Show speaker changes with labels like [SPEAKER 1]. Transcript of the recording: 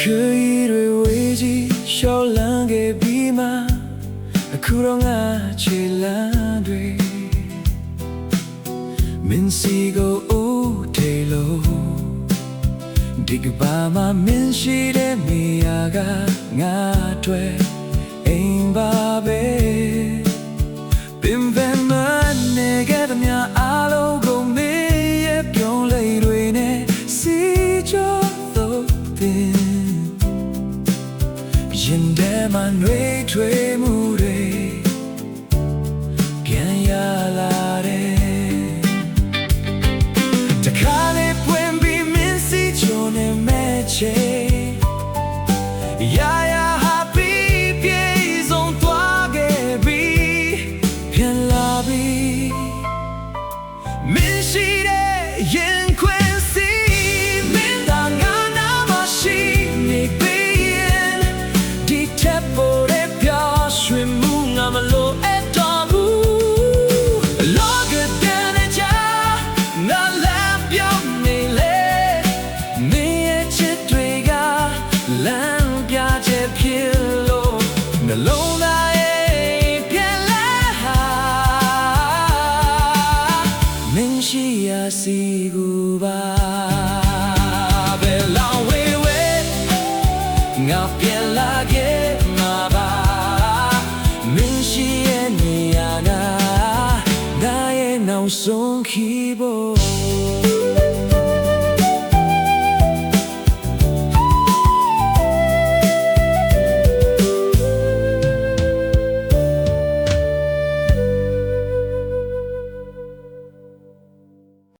[SPEAKER 1] တွေဝေးကြီးရှောက်လန်းခဲ့ပြီးမှအခုတော့ငါခြေလန်းတွေမင်းစီကိုဦးထေလို့ဒီကဘာမှမင်းရှိတဲ့နေရာကငါတွေ့အိမ်ပါပဲပင်ပန်းမနေခဲ့တဲ့များအားလုံးကိုမင်းရဲ့ပြုံးလေးတွေနဲ့စီကြောတော့တင်ရင်ထဲမှာနှွေးထွေးမှုတွေပြန်ရလာတယ်တခါလေးပွင့်ပြီးမင်းစီချိုနဲ့မဲ့ချေရာရာဟာပြီးပြေဆုံးသွားခဲ့ပြီးပြန်လာပြီးမင်းရှိတဲ့ရင်ခွင်စီမင်းသာငါနာမရှိနေပေးဒီထက်ပေါ်တဲ့ပြရွှင်မှုငါမလို့အဲ့တော်ဘူးလောကတဲ့ချာငါလည်းပြောင်းနေလေမင်းရဲ့ချစ်တွေကလမ်းပြချက်ဖြစ်လို့နှလုံးသားရဲ့ပြန်လာမင်းရှိရာစီကူပါဘယ်လောက်ဝေးဝေးငါပြန်လာခဲ့မှာပါမင်းရှိရဲ့နေရာကငါရဲ့နောက်ဆုံးခီ